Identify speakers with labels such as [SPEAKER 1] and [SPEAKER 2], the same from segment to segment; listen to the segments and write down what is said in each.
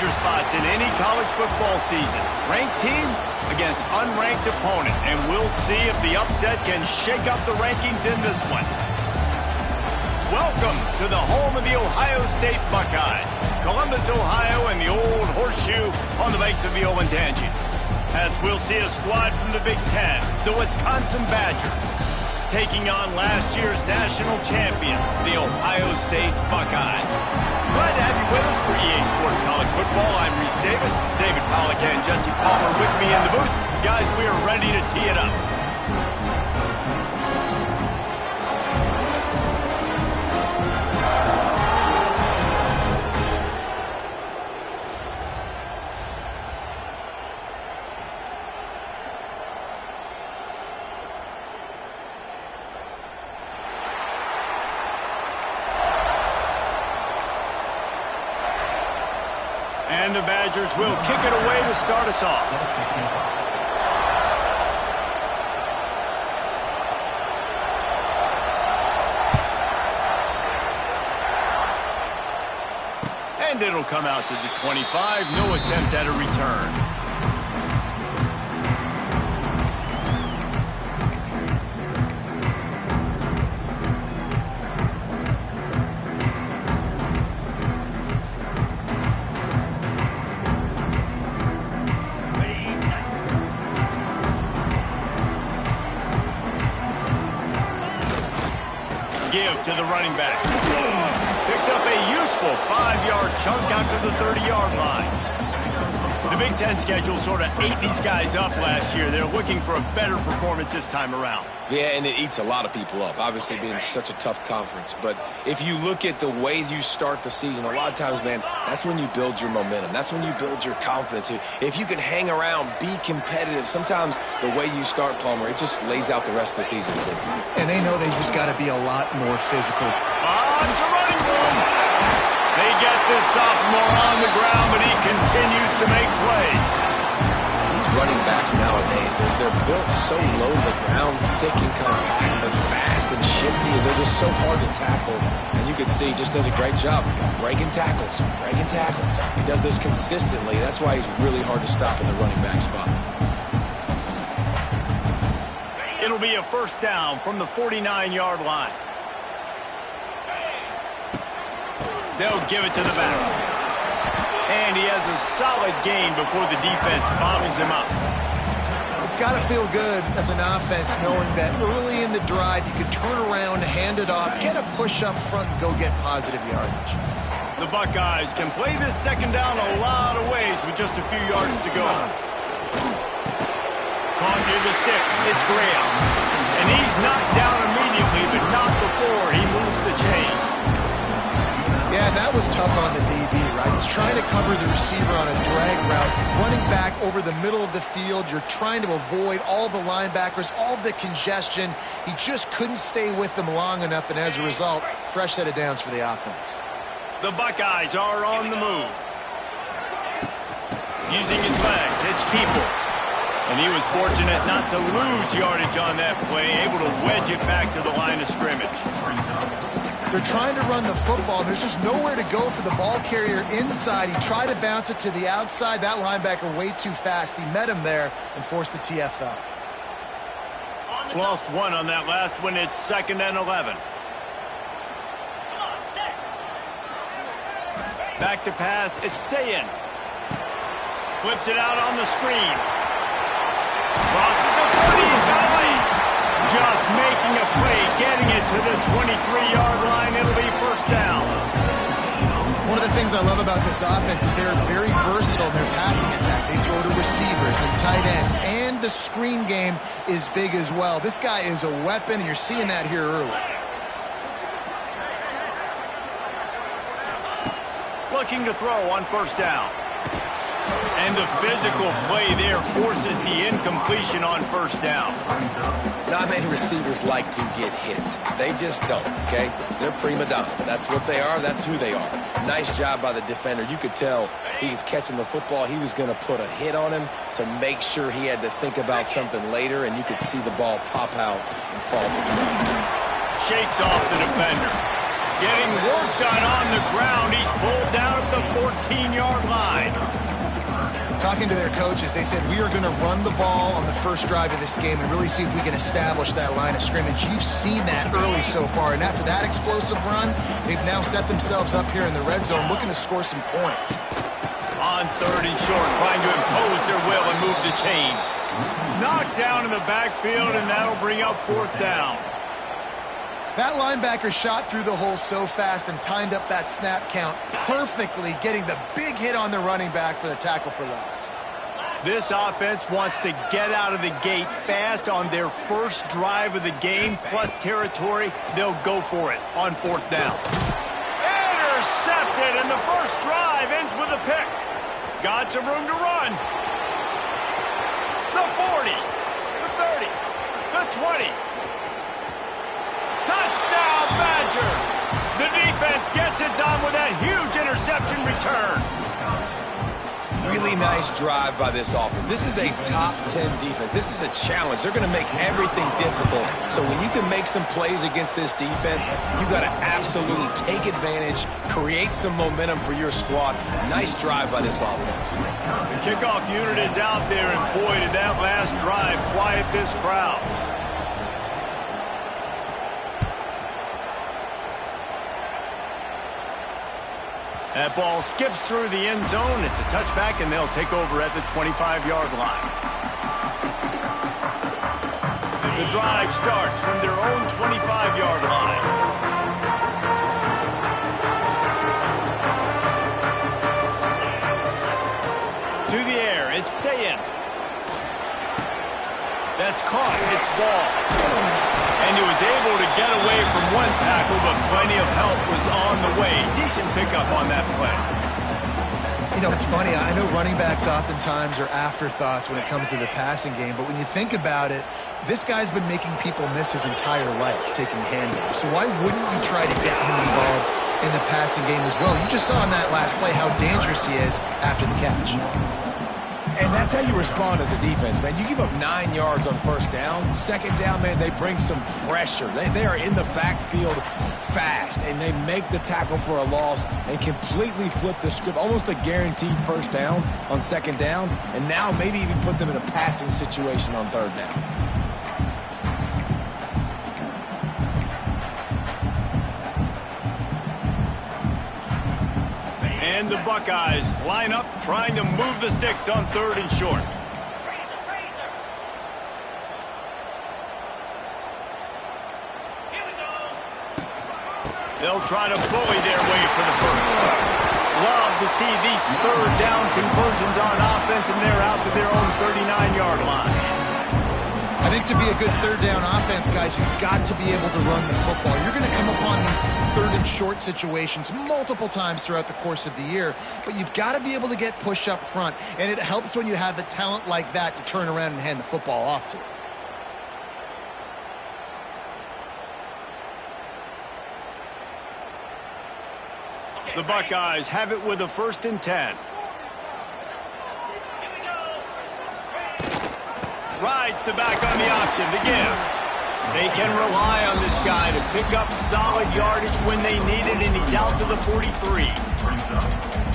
[SPEAKER 1] major spots in any college football season. Ranked team against unranked opponent, and we'll see if the upset can shake up the rankings in this one. Welcome to the home of the Ohio State Buckeyes, Columbus, Ohio, and the old horseshoe on the banks of the Olentangy. As we'll see a squad from the Big Ten, the Wisconsin Badgers, taking on last year's national champions, the Ohio State Buckeyes. Glad to have you with us for EA Sports College Football. I'm Reese Davis, David Pollack and Jesse Palmer with me in the booth. Guys, we are ready to tee it up. And the Badgers will kick it away to start us off. And it'll come out to the 25. No attempt at a return. Give to the running back. Picks up a useful 5-yard chunk out to the 30-yard line. The Big Ten schedule sort of ate these guys up last year. They're looking for a better performance this time around.
[SPEAKER 2] Yeah, and it eats a lot of people up, obviously being such a tough conference. But if you look at the way you start the season, a lot of times, man, that's when you build your momentum. That's when you build your confidence. If you can hang around, be competitive, sometimes the way you start, Palmer, it just lays out the rest of the season for you.
[SPEAKER 3] And they know they just got to be a lot more physical.
[SPEAKER 1] On to running room. They get this sophomore on the ground, but he continues to make plays.
[SPEAKER 2] These running backs nowadays, they're built so low to the ground, thick and compact, but fast and shifty, and they're just so hard to tackle. And you can see he just does a great job breaking tackles, breaking tackles. He does this consistently. That's why he's really hard to stop in the running back spot.
[SPEAKER 1] It'll be a first down from the 49-yard line. They'll give it to the back. And he has a solid gain before the defense bottles him up.
[SPEAKER 3] It's got to feel good as an offense knowing that early in the drive you can turn around, hand it off, get a push up front, and go get positive yardage.
[SPEAKER 1] The Buckeyes can play this second down a lot of ways with just a few yards to go. Caught near the sticks. It's Graham. And he's knocked down immediately, but not before he moves the chains.
[SPEAKER 3] Yeah, that was tough on the DB, right? He's trying to cover the receiver on a drag route, running back over the middle of the field. You're trying to avoid all the linebackers, all of the congestion. He just couldn't stay with them long enough, and as a result, fresh set of downs for the offense.
[SPEAKER 1] The Buckeyes are on the move. Using his legs, it's Peoples. And he was fortunate not to lose yardage on that play, able to wedge it back to the line of scrimmage.
[SPEAKER 3] They're trying to run the football, and there's just nowhere to go for the ball carrier inside. He tried to bounce it to the outside. That linebacker way too fast. He met him there and forced the TFL.
[SPEAKER 1] Lost one on that last one. It's 2nd and 11. Back to pass. It's Sayin. Flips it out on the screen. Crosses the 30. He's got a lead. Just making a play, getting it to the 23-yard line. It'll be first down.
[SPEAKER 3] One of the things I love about this offense is they're very versatile in their passing attack. They throw to receivers and tight ends, and the screen game is big as well. This guy is a weapon, and you're seeing that here early.
[SPEAKER 1] Looking to throw on first down. And the physical play there forces the incompletion on first down.
[SPEAKER 2] Not many receivers like to get hit. They just don't, okay? They're prima donnas. That's what they are. That's who they are. Nice job by the defender. You could tell he was catching the football. He was going to put a hit on him to make sure he had to think about something later, and you could see the ball pop out and fall to the ground.
[SPEAKER 1] Shakes off the defender. Getting worked done on the ground. He's pulled down at the 14-yard line.
[SPEAKER 3] Talking to their coaches, they said, we are going to run the ball on the first drive of this game and really see if we can establish that line of scrimmage. You've seen that early so far, and after that explosive run, they've now set themselves up here in the red zone looking to score some points.
[SPEAKER 1] On 3rd and short, trying to impose their will and move the chains. Knocked down in the backfield, and that'll bring up 4th down.
[SPEAKER 3] That linebacker shot through the hole so fast and timed up that snap count perfectly, getting the big hit on the running back for the tackle for loss.
[SPEAKER 1] This offense wants to get out of the gate fast on their first drive of the game, plus territory. They'll go for it on 4th down. Intercepted, and the first drive ends with a pick. Got some room to run. The 40, the 30, the 20. Touchdown, Badgers! The defense gets it done with that huge interception return.
[SPEAKER 2] Really nice drive by this offense. This is a top 10 defense. This is a challenge. They're going to make everything difficult. So when you can make some plays against this defense, you got to absolutely take advantage, create some momentum for your squad. Nice drive by this offense.
[SPEAKER 1] The kickoff unit is out there, and boy, did that last drive quiet this crowd. That ball skips through the end zone. It's a touchback, and they'll take over at the 25-yard line. The drive starts from their own 25-yard line. To the air, it's Sayin. That's caught. It's ball. And he was able to get away from one tackle, but plenty of help was on the way. Decent pickup on that play.
[SPEAKER 3] You know, it's funny. I know running backs oftentimes are afterthoughts when it comes to the passing game, but when you think about it, this guy's been making people miss his entire life taking handoffs. So why wouldn't you try to get him involved in the passing game as well? You just saw in that last play how dangerous he is after the catch.
[SPEAKER 2] And that's how you respond as a defense, man. You give up 9 yards on 1st down. 2nd down, man, they bring some pressure. They are in the backfield fast, and they make the tackle for a loss and completely flip the script. Almost a guaranteed 1st down on 2nd down, and now maybe even put them in a passing situation on 3rd down.
[SPEAKER 1] And the Buckeyes line up, trying to move the sticks on 3rd and short. They'll try to bully their way for the first. Love to see these 3rd down conversions on offense, and they're out to their own 39-yard line.
[SPEAKER 3] I think to be a good 3rd down offense, guys, you've got to be able to run the football. You're going to come upon these 3rd and short situations multiple times throughout the course of the year, but you've got to be able to get push up front, and it helps when you have a talent like that to turn around and hand the football off to.
[SPEAKER 1] The Buckeyes have it with a 1st and 10. Rides the back on the option to give. They can rely on this guy to pick up solid yardage when they need it, and he's out to the 43.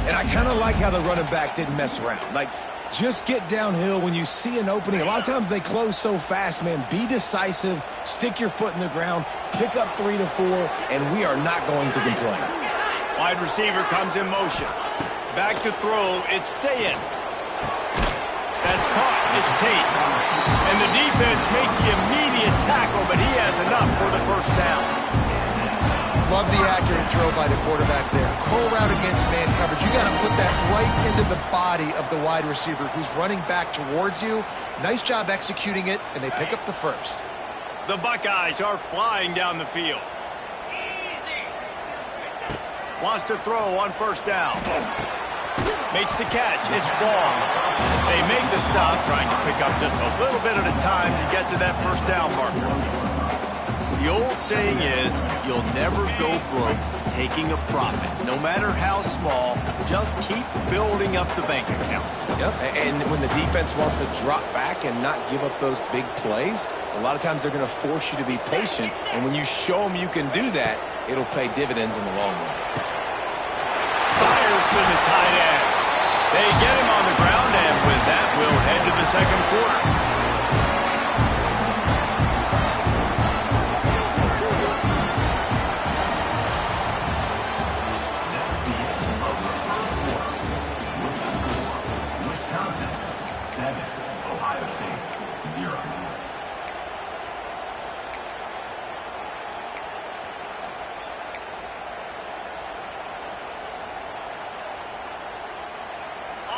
[SPEAKER 2] And I kind of like how the running back didn't mess around. Like, just get downhill when you see an opening. A lot of times they close so fast, man. Be decisive, stick your foot in the ground, pick up 3 to 4, and we are not going to complain.
[SPEAKER 1] Wide receiver comes in motion. Back to throw, it's Sayin. That's caught. It's Tate. And the defense makes the immediate tackle, but he has enough for the 1st down.
[SPEAKER 3] Love the accurate throw by the quarterback there. Curl route against man coverage. You got to put that right into the body of the wide receiver who's running back towards you. Nice job executing it, and they pick up the 1st.
[SPEAKER 1] The Buckeyes are flying down the field. Wants to throw on 1st down. Makes the catch. It's ball. They make the stop, trying to pick up just a little bit at a time to get to that 1st down marker. The old saying is, you'll never go broke taking a profit. No matter how small, just keep building up the bank account.
[SPEAKER 2] Yep, and when the defense wants to drop back and not give up those big plays, A lot of times they're going to force you to be patient, and when you show them you can do that, it'll pay dividends in the long run.
[SPEAKER 1] Fires to the tight end. They get him on the ground, and with that, we'll head to the second quarter.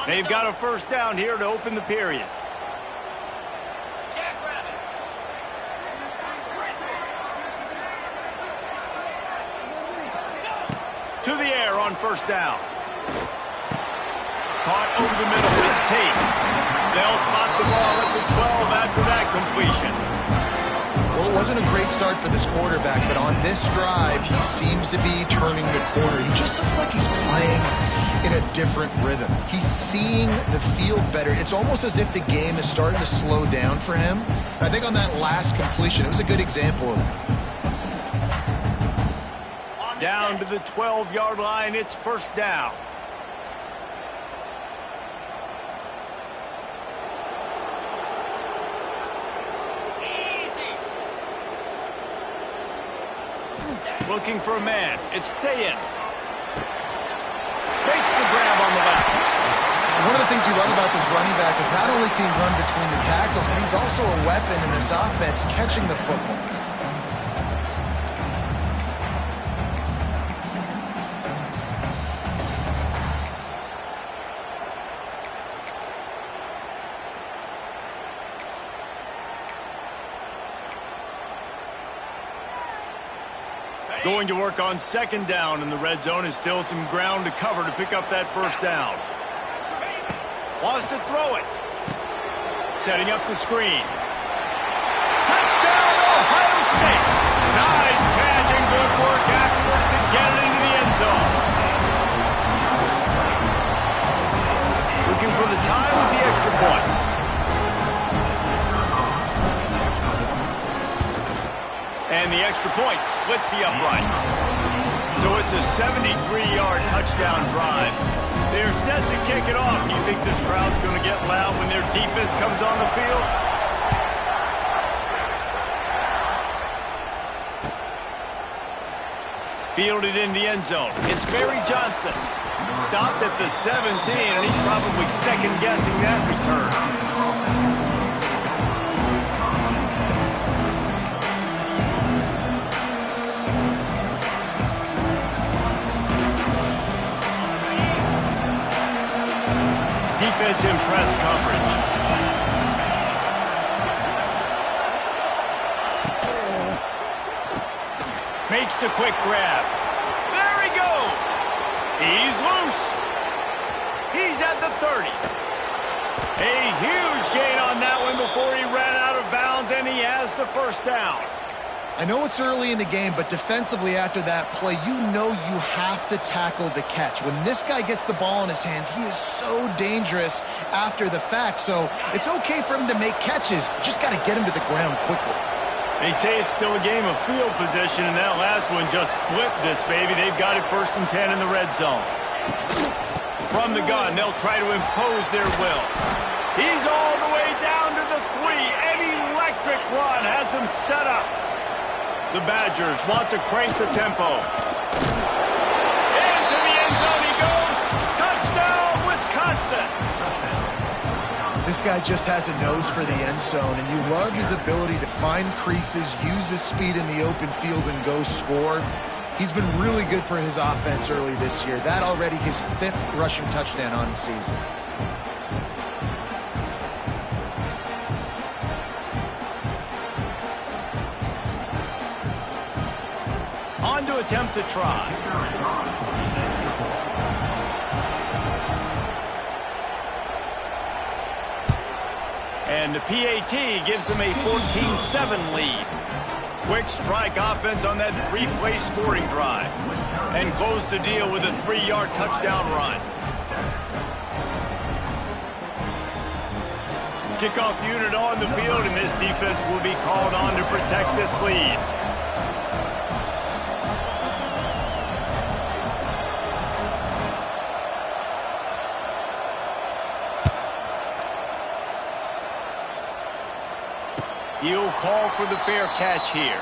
[SPEAKER 1] They've got a first down here to open the period. To the air on first down. Caught over the middle. It's Tate. They'll spot the ball at the 12 after that completion.
[SPEAKER 3] Well, it wasn't a great start for this quarterback, but on this drive, he seems to be turning the corner. He just looks like he's playing in a different rhythm. He's seeing the field better. It's almost as if the game is starting to slow down for him. And I think on that last completion, it was a good example of that.
[SPEAKER 1] Down to the 12-yard line, it's first down. Looking for a man. It's Sayin. Makes the grab on the left.
[SPEAKER 3] One of the things you love about this running back is not only can he run between the tackles, but he's also a weapon in this offense catching the football.
[SPEAKER 1] Going to work on second down in the red zone. Is still some ground to cover to pick up that first down. Wants to throw it. Setting up the screen. Touchdown, Ohio State. Nice catch and good work afterwards to get it into the end zone. Looking for the tie with the extra point. And the extra point splits the uprights. So it's a 73-yard touchdown drive. They're set to kick it off. Do you think this crowd's going to get loud when their defense comes on the field? Fielded in the end zone. It's Barry Johnson. Stopped at the 17, and he's probably second-guessing that return. Defense in press coverage. Makes the quick grab. There he goes. He's loose. He's at the 30. A huge gain on that one before he ran out of bounds, and he has the first down.
[SPEAKER 3] I know it's early in the game, but defensively after that play, you know you have to tackle the catch. When this guy gets the ball in his hands, he is so dangerous after the fact. So it's okay for him to make catches. Just got to get him to the ground quickly.
[SPEAKER 1] They say it's still a game of field position, and that last one just flipped this baby. They've got it 1st and 10 in the red zone. From the gun, they'll try to impose their will. He's all the way down to the 3. An electric run has him set up. The Badgers want to crank the tempo. Into the end zone he goes. Touchdown, Wisconsin.
[SPEAKER 3] This guy just has a nose for the end zone, and you love his ability to find creases, use his speed in the open field, and go score. He's been really good for his offense early this year. That already his 5th rushing touchdown on the season.
[SPEAKER 1] On to attempt to try. And the PAT gives them a 14-7 lead. Quick strike offense on that 3-play scoring drive. And close the deal with a 3-yard touchdown run. Kickoff unit on the field, and this defense will be called on to protect this lead. He'll call for the fair catch here.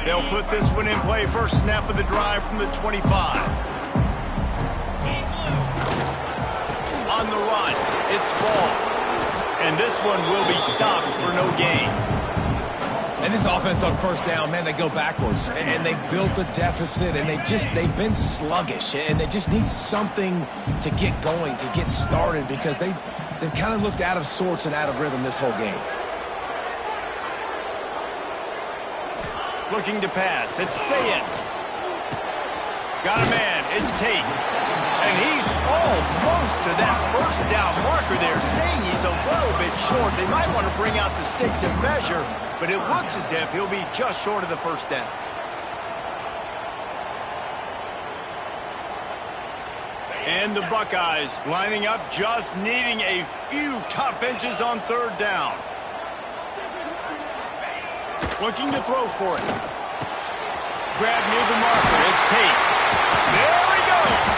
[SPEAKER 1] They'll put this one in play. First snap of the drive from the 25. On the run, it's ball. And this one will be stopped for no gain.
[SPEAKER 2] And this offense on first down, man, they go backwards. And they've built a deficit, and they've been sluggish. And they just need something to get going, to get started, because they've kind of looked out of sorts and out of rhythm this whole game.
[SPEAKER 1] Looking to pass. It's Sayin. Got a man. It's Tate. And he's almost to that first down marker there, saying he's a little bit short. They might want to bring out the sticks and measure, but it looks as if he'll be just short of the first down. And the Buckeyes lining up, just needing a few tough inches on third down. Looking to throw for it. Grab near the marker. It's Tate. There he goes.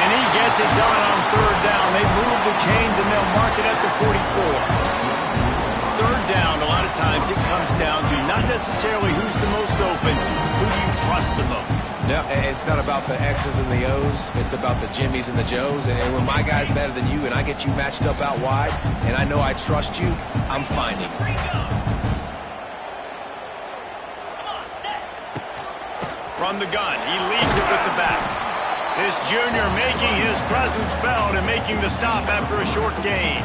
[SPEAKER 1] And he gets it done on third down. They move the chains and they'll mark it at the 44. Third down, a lot of times it comes down to not necessarily who's the most open, who do you trust the most.
[SPEAKER 2] Yeah, it's not about the X's and the O's. It's about the Jimmys and the Joes. And when my guy's better than you and I get you matched up out wide and I know I trust you, I'm finding you.
[SPEAKER 1] From the gun, he leads it with the back. This junior making his presence felt and making the stop after a short gain.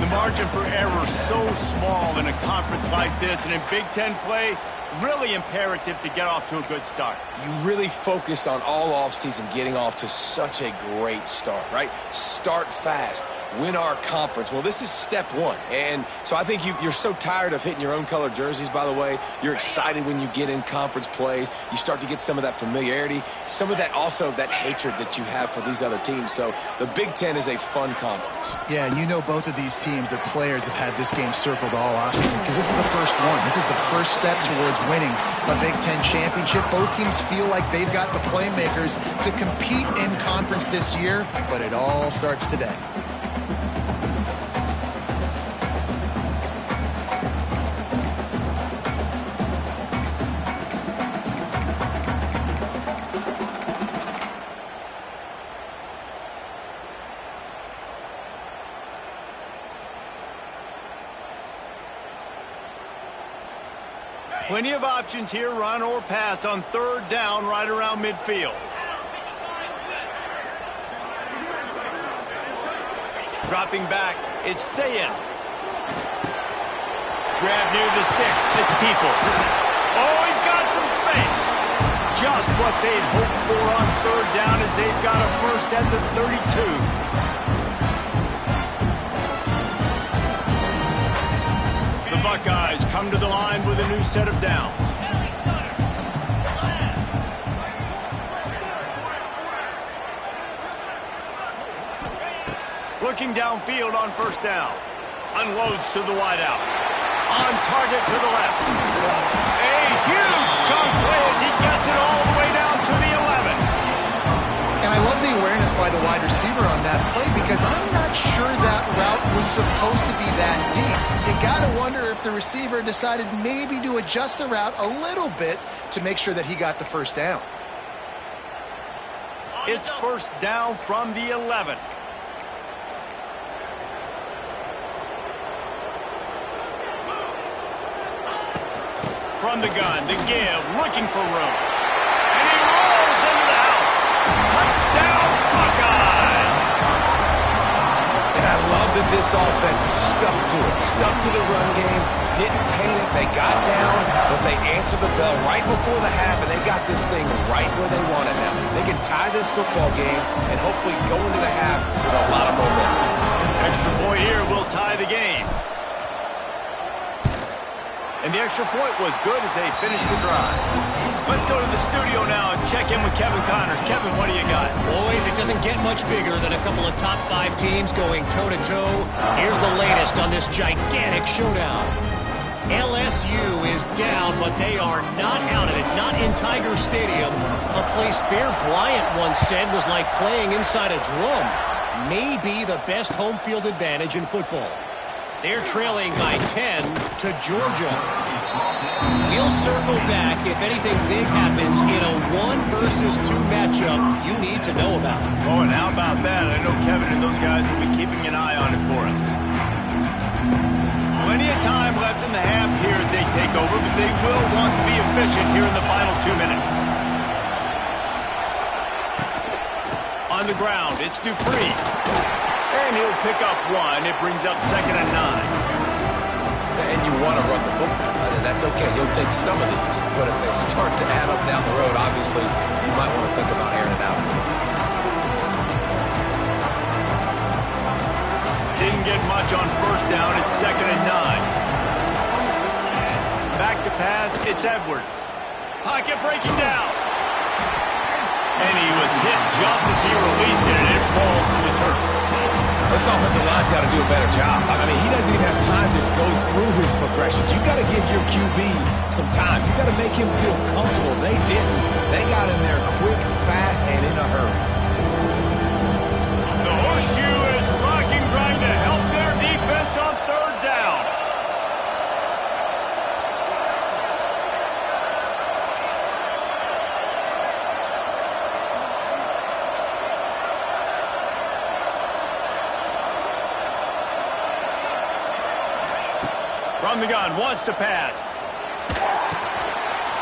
[SPEAKER 1] The margin for error so small in a conference like this, and in Big Ten play, really imperative to get off to a good start.
[SPEAKER 2] You really focus on all offseason getting off to such a great start, right? Start fast. Win our conference. Well, this is step one. And so I think you're so tired of hitting your own color jerseys, by the way. You're excited when you get in conference plays. You start to get some of that familiarity, some of that also that hatred that you have for these other teams. So the Big Ten is a fun conference.
[SPEAKER 3] Yeah, and you know both of these teams, their players have had this game circled all offseason because this is the first one. This is the first step towards winning a Big Ten championship. Both teams feel like they've got the playmakers to compete in conference this year, but it all starts today.
[SPEAKER 1] Plenty of options here, run or pass on third down right around midfield. Dropping back, it's Sayin. Grab near the sticks, it's Peoples. Oh, he's got some space. Just what they'd hoped for on third down as they've got a first at the 32. Buckeyes come to the line with a new set of downs. Looking downfield on first down. Unloads to the wideout. On target to the left. A huge chunk play as he gets it all the way down to the 11.
[SPEAKER 3] And I love the awareness by the wide receiver on that play because I'm not sure that route was supposed to be that deep. You got to wonder if the receiver decided maybe to adjust the route a little bit to make sure that he got the first down.
[SPEAKER 1] It's first down from the 11. From the gun, to give, looking for room. And he rolls into the house. Touchdown, Buckeyes!
[SPEAKER 2] And I love that this offense stuck to it. Stuck to the run game, didn't panic. They got down, but they answered the bell right before the half, and they got this thing right where they want it now. They can tie this football game and hopefully go into the half with a lot of momentum.
[SPEAKER 1] Extra point here will tie the game. And the extra point was good as they finished the drive. Let's go to the studio now and check in with Kevin Connors. Kevin, what do you got?
[SPEAKER 4] Boys, it doesn't get much bigger than a couple of top 5 teams going toe-to-toe. Here's the latest on this gigantic showdown. LSU is down, but they are not out of it. Not in Tiger Stadium. A place Bear Bryant once said was like playing inside a drum. Maybe the best home field advantage in football. They're trailing by 10 to Georgia. We'll circle back if anything big happens in a 1-versus-2 matchup you need to know about.
[SPEAKER 1] Oh, and how about that? I know Kevin and those guys will be keeping an eye on it for us. Plenty of time left in the half here as they take over, but they will want to be efficient here in the final 2 minutes. On the ground, it's Dupree. And he'll pick up 1. It brings up 2nd and 9.
[SPEAKER 2] And you want to run the football. That's okay. You'll take some of these. But if they start to add up down the road, obviously, you might want to think about airing it out a little bit.
[SPEAKER 1] Didn't get much on 1st down. It's 2nd and 9. Back to pass. It's Edwards. Pocket breaking down. And he was hit just as he released it, and it falls to the turf.
[SPEAKER 2] This offensive line's got to do a better job. I mean, he doesn't even have time to go through his progressions. You got to give your QB some time. You got to make him feel comfortable. They didn't. They got in there quick, fast, and in a hurry.
[SPEAKER 1] The horseshoe is rocking, trying to help their defense on 3rd down. From the gun, wants to pass.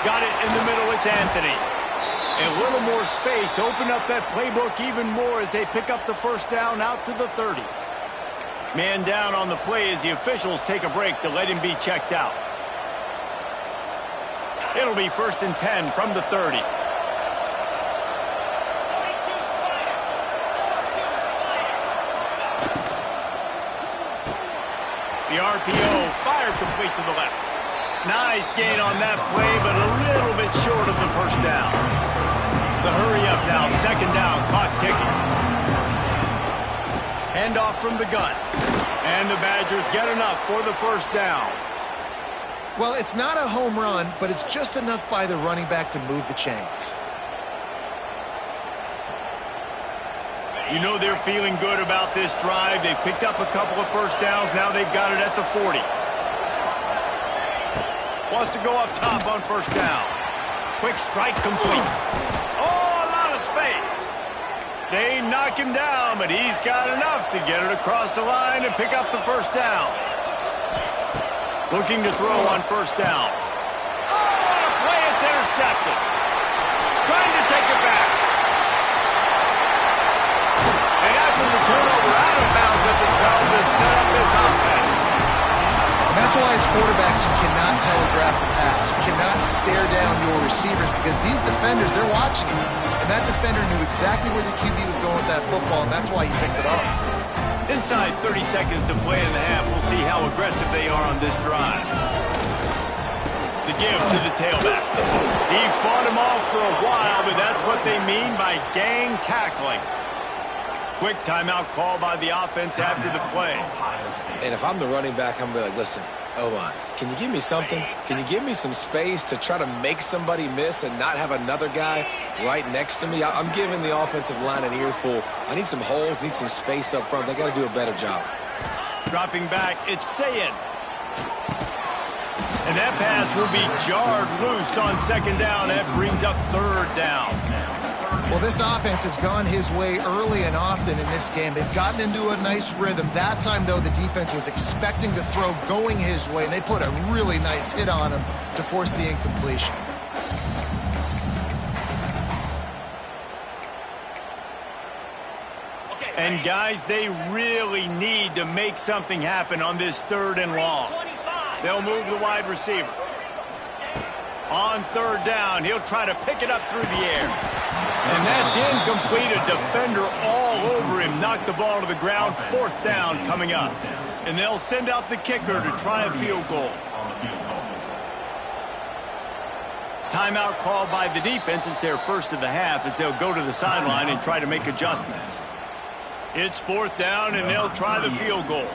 [SPEAKER 1] Got it in the middle, it's Anthony. A little more space, open up that playbook even more as they pick up the 1st down out to the 30. Man down on the play as the officials take a break to let him be checked out. It'll be 1st and 10 from the 30. The RPO fired complete to the left. Nice gain on that play, but a little bit short of the 1st down. The hurry up now, 2nd down, clock ticking. Handoff from the gun. And the Badgers get enough for the 1st down.
[SPEAKER 3] Well, it's not a home run, but it's just enough by the running back to move the chains.
[SPEAKER 1] You know they're feeling good about this drive. They've picked up a couple of 1st downs. Now they've got it at the 40. Wants to go up top on 1st down. Quick strike complete. Oh, a lot of space. They knock him down, but he's got enough to get it across the line and pick up the 1st down. Looking to throw on 1st down. Oh, what a play. It's intercepted. Trying to take it back. And after the turnover, out of bounds at the 12 to set up this offense.
[SPEAKER 3] And that's why as quarterbacks you cannot telegraph the pass. You cannot stare down your receivers because these defenders, they're watching you. And that defender knew exactly where the QB was going with that football, and that's why he picked it off.
[SPEAKER 1] Inside 30 seconds to play in the half. We'll see how aggressive they are on this drive. The give to the tailback. He fought him off for a while, but that's what they mean by gang tackling. Quick timeout call by the offense after the play.
[SPEAKER 2] And if I'm the running back, I'm going to be like, listen, O-line, can you give me something? Can you give me some space to try to make somebody miss and not have another guy right next to me? I'm giving the offensive line an earful. I need some holes, need some space up front. They got to do a better job.
[SPEAKER 1] Dropping back, it's Sayin. And that pass will be jarred loose on 2nd down. That brings up 3rd down.
[SPEAKER 3] Well, this offense has gone his way early and often in this game. They've gotten into a nice rhythm. That time, though, the defense was expecting the throw going his way, and they put a really nice hit on him to force the incompletion.
[SPEAKER 1] And, guys, they really need to make something happen on this 3rd and long. They'll move the wide receiver. On 3rd down, he'll try to pick it up through the air. And that's incomplete. A defender all over him. Knocked the ball to the ground. 4th down coming up. And they'll send out the kicker to try a field goal. Timeout called by the defense. It's their first of the half as they'll go to the sideline and try to make adjustments. It's 4th down, and they'll try the field goal.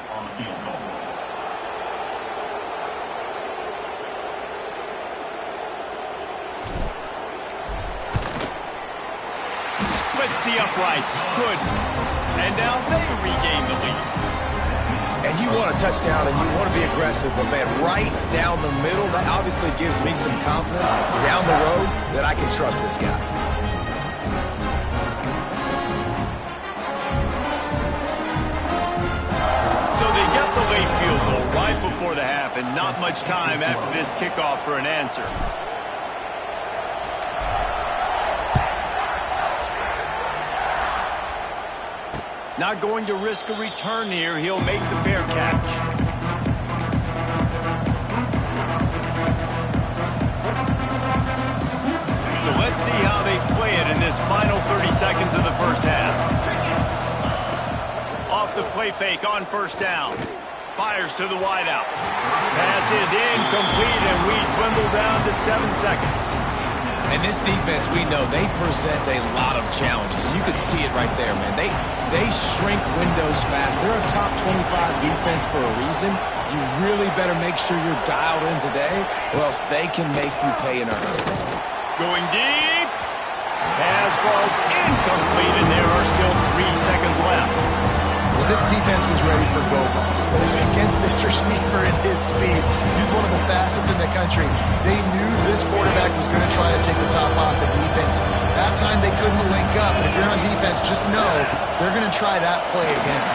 [SPEAKER 1] Splits the uprights. Good. And now they regain the lead.
[SPEAKER 2] And you want a touchdown and you want to be aggressive, but man, right down the middle, that obviously gives me some confidence down the road that I can trust this guy.
[SPEAKER 1] So they get the late field goal right before the half, and not much time after this kickoff for an answer. Not going to risk a return here. He'll make the fair catch. So let's see how they play it in this final 30 seconds of the first half. Off the play fake on 1st down. Fires to the wideout. Pass is incomplete, and we dwindle down to 7 seconds.
[SPEAKER 2] And this defense, we know, they present a lot of challenges. And you can see it right there, man. They shrink windows fast. They're a top 25 defense for a reason. You really better make sure you're dialed in today, or else they can make you pay in a hurry.
[SPEAKER 1] Going deep. Pass falls incomplete, and there are still 3 seconds left.
[SPEAKER 3] Well, this defense was ready for go balls. It was against this receiver and his speed. He's one of the fastest in the country. They knew this quarterback was going to try to take the top off the defense. That time they couldn't link up, but if you're on defense, just know they're going to try that play again.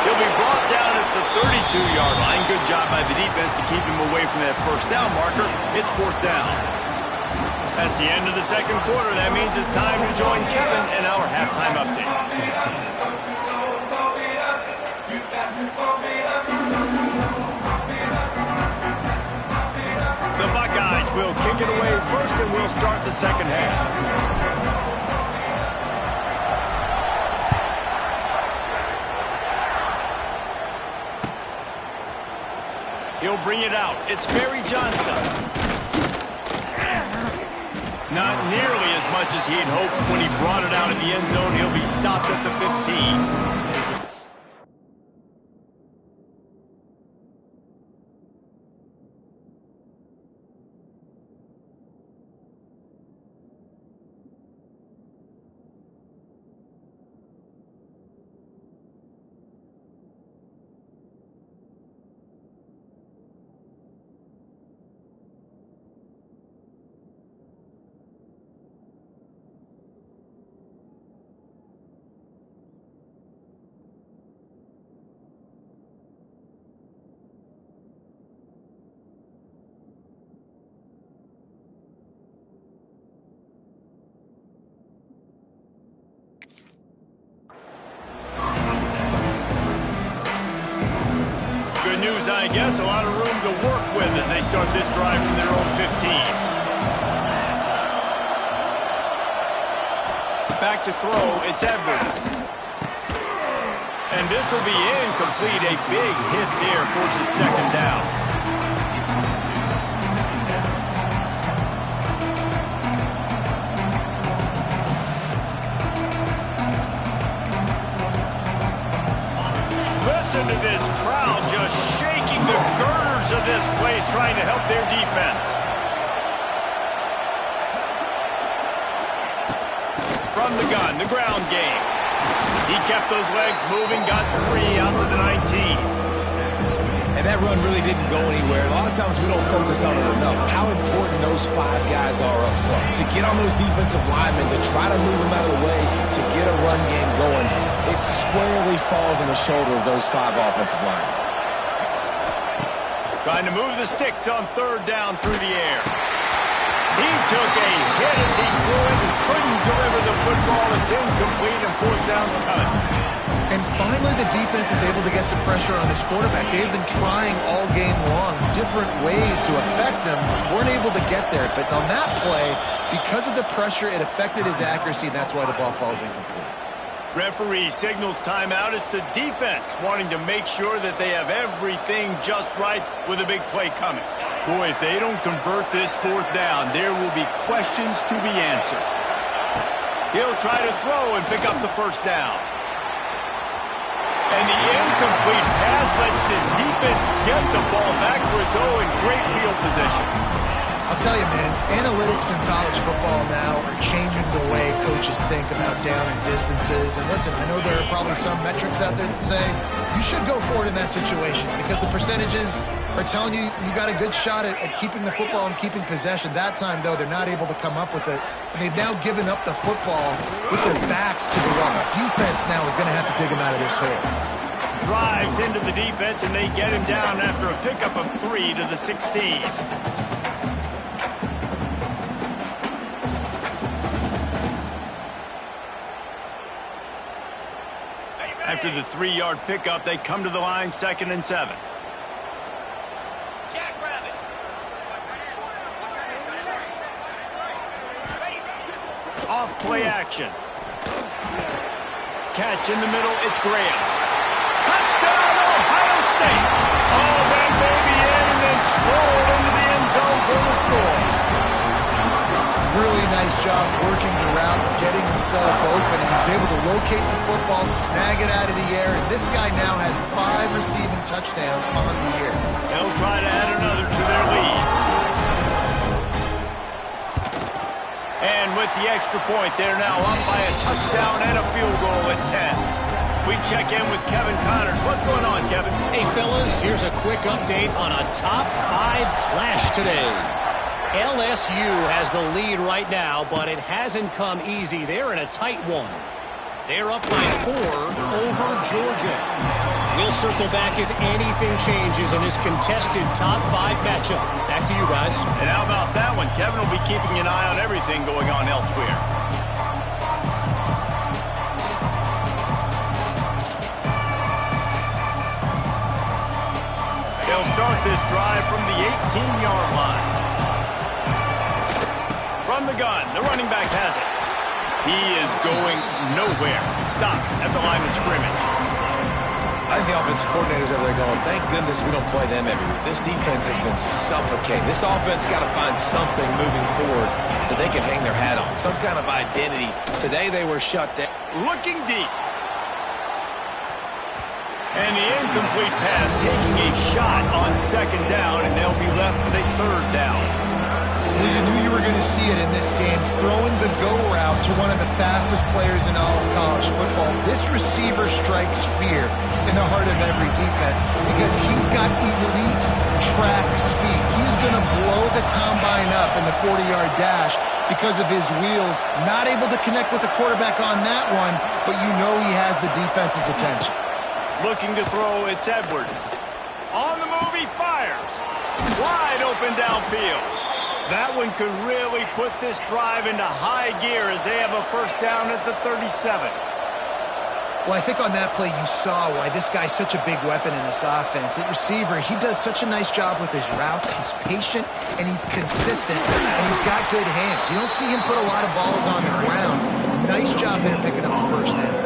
[SPEAKER 1] He'll be brought down at the 32-yard line. Good job by the defense to keep him away from that 1st down marker. It's 4th down. That's the end of the second quarter. That means it's time to join Kevin in our halftime update. The Buckeyes will kick it away first, and we'll start the second half. He'll bring it out. It's Barry Johnson. Not nearly as much as he'd hoped when he brought it out in the end zone. He'll be stopped at the 15. Good news, I guess. A lot of room to work with as they start this drive from their own 15. Back to throw. It's Edwards. And this will be incomplete. A big hit there forces 2nd down. Listen to this crowd just shaking the girders of this place, trying to help their defense. From the gun, the ground game. He kept those legs moving, got 3 out to the 19.
[SPEAKER 2] And that run really didn't go anywhere. A lot of times we don't focus on it enough. How important those 5 guys are up front. To get on those defensive linemen, to try to move them out of the way, to get a run game going, it squarely falls on the shoulder of those 5 offensive linemen.
[SPEAKER 1] Trying to move the sticks on 3rd down through the air. He took a hit as he threw it and couldn't deliver the football. It's incomplete, and 4th down's cut.
[SPEAKER 3] And finally, the defense is able to get some pressure on this quarterback. They've been trying all game long different ways to affect him. Weren't able to get there. But on that play, because of the pressure, it affected his accuracy, and that's why the ball falls incomplete.
[SPEAKER 1] Referee signals timeout. It's the defense wanting to make sure that they have everything just right with a big play coming. Boy, if they don't convert this fourth down, there will be questions to be answered. He'll try to throw and pick up the first down. And the incomplete pass lets this defense get the ball back for its own. Great field position.
[SPEAKER 3] I'll tell you, man, analytics in college football now are changing the way coaches think about down and distances. And listen, I know there are probably some metrics out there that say you should go for it in that situation because the percentages are telling you you got a good shot at keeping the football and keeping possession. That time, though, they're not able to come up with it. And they've now given up the football with their backs to the wall. Defense now is going to have to dig them out of this hole.
[SPEAKER 1] Drives into the defense, and they get him down after a pickup of 3 to the 16. After the 3-yard pickup, they come to the line, 2nd and 7. Off play action. Catch in the middle, it's Graham. Touchdown, Ohio State! Oh, that baby in and then strolled into the end zone for the score.
[SPEAKER 3] Really nice job working the route, getting himself open. He was able to locate the football, snag it out of the air, and this guy now has 5 receiving touchdowns on the year.
[SPEAKER 1] They'll try to add another to their lead. And with the extra point, they're now up by a touchdown and a field goal at 10. We check in with Kevin Connors. What's going on, Kevin?
[SPEAKER 4] Hey, fellas, here's a quick update on a top 5 clash today. LSU has the lead right now, but it hasn't come easy. They're in a tight one. They're up by 4 over Georgia. We'll circle back if anything changes in this contested top 5 matchup. Back to you guys.
[SPEAKER 1] And how about that one? Kevin will be keeping an eye on everything going on elsewhere. They'll start this drive from the 18-yard line. From the gun, the running back has it. He is going nowhere. Stopped at the line of scrimmage.
[SPEAKER 2] I think the offensive coordinators over there going, thank goodness we don't play them every week. This defense has been suffocating. This offense got to find something moving forward that they can hang their hat on, some kind of identity. Today they were shut down.
[SPEAKER 1] Looking deep. And the incomplete pass taking a shot on 2nd down, and they'll be left with a 3rd down.
[SPEAKER 3] You knew you were going to see it in this game, throwing the go route to one of the fastest players in all of college football. This receiver strikes fear in the heart of every defense because he's got elite track speed. He's going to blow the combine up in the 40-yard dash because of his wheels. Not able to connect with the quarterback on that one, but you know he has the defense's attention.
[SPEAKER 1] Looking to throw, it's Edwards. On the move, he fires. Wide open downfield. That one could really put this drive into high gear as they have a 1st down at the 37.
[SPEAKER 3] Well, I think on that play you saw why this guy's such a big weapon in this offense. At receiver, he does such a nice job with his routes. He's patient, and he's consistent, and he's got good hands. You don't see him put a lot of balls on the ground. Nice job there picking up the 1st down.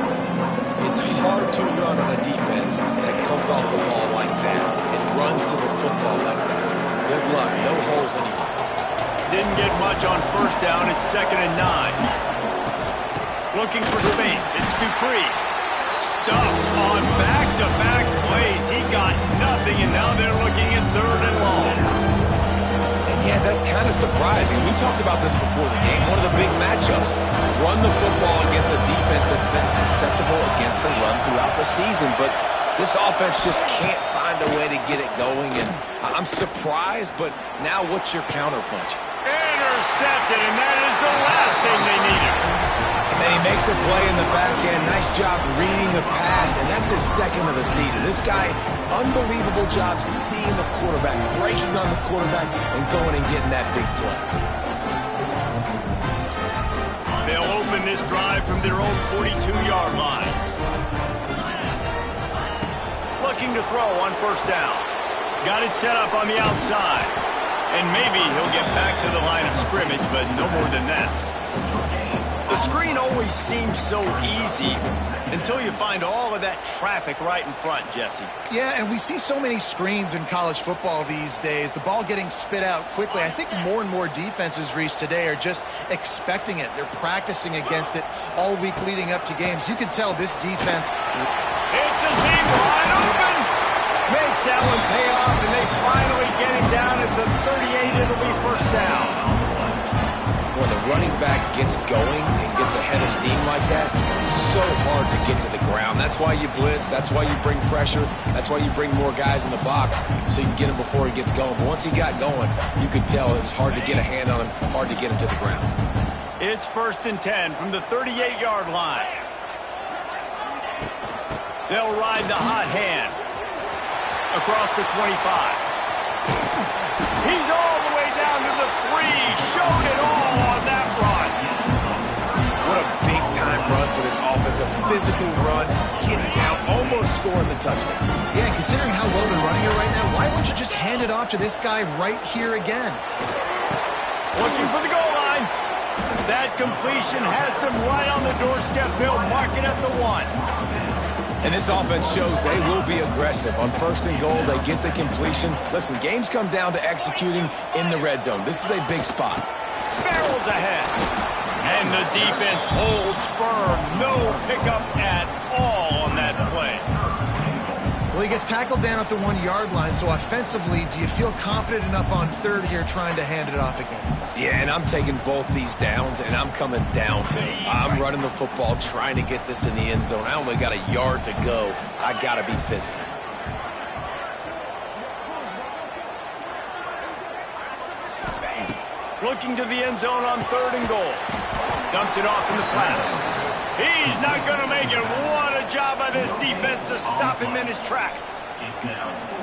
[SPEAKER 2] It's hard to run on a defense that comes off the ball like that and runs to the football like that. Good luck. No holes anywhere.
[SPEAKER 1] Didn't get much on 1st down. It's 2nd and 9. Looking for space. It's Dupree. Stuffed on back-to-back plays. He got nothing, and now they're looking at 3rd and long.
[SPEAKER 2] And yeah, that's kind of surprising. We talked about this before the game. One of the big matchups. Run the football against a defense that's been susceptible against the run throughout the season. But this offense just can't find a way to get it going. And I'm surprised, but now what's your counterpunch?
[SPEAKER 1] Intercepted, and that is the last thing they needed.
[SPEAKER 2] And then he makes a play in the back end. Nice job reading the pass, and that's his 2nd of the season. This guy, unbelievable job seeing the quarterback, breaking on the quarterback, and going and getting that big play.
[SPEAKER 1] They'll open this drive from their own 42-yard line. Looking to throw on 1st down. Got it set up on the outside. And maybe he'll get back to the line of scrimmage, but no more than that. The The screen always seems so easy until you find all of that traffic right in front, Jesse.
[SPEAKER 3] Yeah, and we see so many screens in college football these days. The ball getting spit out quickly. I think more and more defenses, Reese, today are just expecting it. They're practicing against it all week leading up to games. You can tell this defense...
[SPEAKER 1] It's a seam wide open. Makes that one pay off, and they finally get him down at the 38. It'll be first down.
[SPEAKER 2] When the running back gets going and gets ahead of steam like that, it's so hard to get to the ground. That's why you blitz. That's why you bring pressure. That's why you bring more guys in the box so you can get him before he gets going. But once he got going, you could tell it was hard to get a hand on him, hard to get him to the ground.
[SPEAKER 1] It's 1st and 10 from the 38-yard line. They'll ride the hot hand across the 25. He's all the way down to the 3. Showed it all on that run.
[SPEAKER 2] What a big-time run for this offense. A physical run, getting down, almost scoring the touchdown.
[SPEAKER 3] Yeah, and considering how well they're running it right now, why wouldn't you just hand it off to this guy right here again?
[SPEAKER 1] Looking for the goal line. That completion has them right on the doorstep. They'll mark it at the 1.
[SPEAKER 2] And this offense shows they will be aggressive. On 1st and goal, they get the completion. Listen, games come down to executing in the red zone. This is a big spot.
[SPEAKER 1] Barrels ahead. And the defense holds firm. No pickup at all on that play.
[SPEAKER 3] Well, he gets tackled down at the 1-yard line, so offensively, do you feel confident enough on 3rd here trying to hand it off again?
[SPEAKER 2] Yeah, and I'm taking both these downs, and I'm coming downhill. I'm running the football, trying to get this in the end zone. I only got a yard to go. I got to be physical.
[SPEAKER 1] Looking to the end zone on 3rd and goal. Dumps it off in the flats. He's not going to make it. What a job by this defense to stop him in his tracks.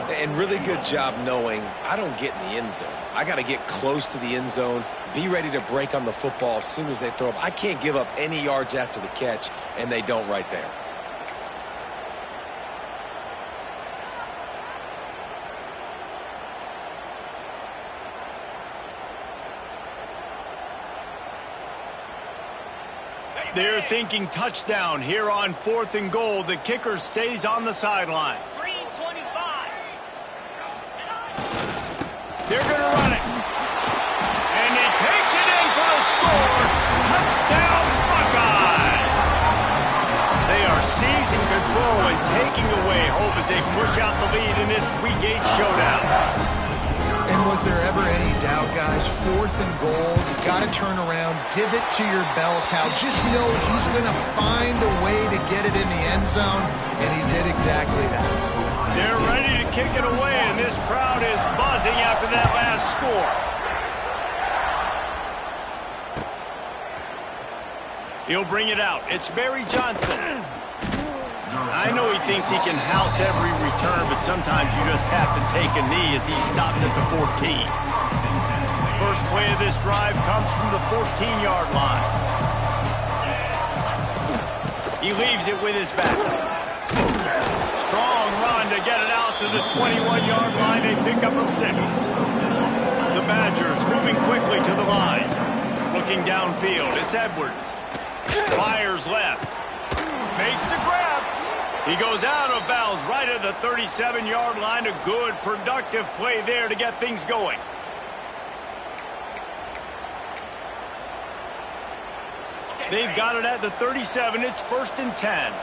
[SPEAKER 2] And really good job knowing I don't get in the end zone. I got to get close to the end zone, be ready to break on the football as soon as they throw up. I can't give up any yards after the catch, and they don't right there.
[SPEAKER 1] They're thinking touchdown here on 4th and goal. The kicker stays on the sideline.
[SPEAKER 5] 3:25.
[SPEAKER 1] They're going to run it. And he takes it in for a score. Touchdown, Buckeyes. They are seizing control and taking away hope as they push out the lead in this Week 8 showdown.
[SPEAKER 3] And was there ever any doubt, guys? 4th and goal, you got to turn around, give it to your bell cow. Just know he's going to find a way to get it in the end zone, and he did exactly that.
[SPEAKER 1] They're ready to kick it away, and this crowd is buzzing after that last score. He'll bring it out. It's Barry Johnson. I know he thinks he can house every return, but sometimes you just have to take a knee as he stopped at the 14. First play of this drive comes from the 14-yard line. He leaves it with his back. Strong run to get it out to the 21-yard line. They pick up a 6. The Badgers moving quickly to the line. Looking downfield, it's Edwards. Fires left. Makes the grab. He goes out of bounds right at the 37-yard line. A good, productive play there to get things going. They've got it at the 37. It's 1st and 10.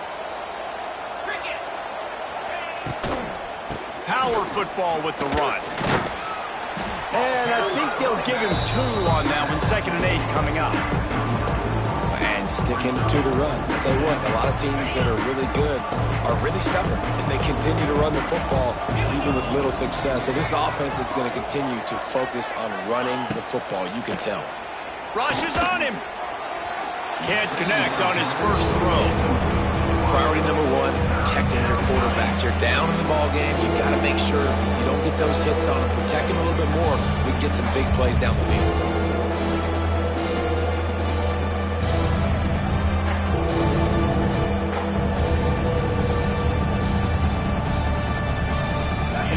[SPEAKER 1] Power football with the run. And I think they'll give him 2 on that one. 2nd and 8 coming up.
[SPEAKER 2] And sticking to the run. I'll tell you what, a lot of teams that are really good are really stubborn, and they continue to run the football even with little success. So this offense is going to continue to focus on running the football. You can tell.
[SPEAKER 1] Rush is on him. Can't connect on his first throw.
[SPEAKER 2] Priority number 1, protecting your quarterback. You're down in the ball game. You've got to make sure you don't get those hits on him. Protect him a little bit more. We can get some big plays down the field.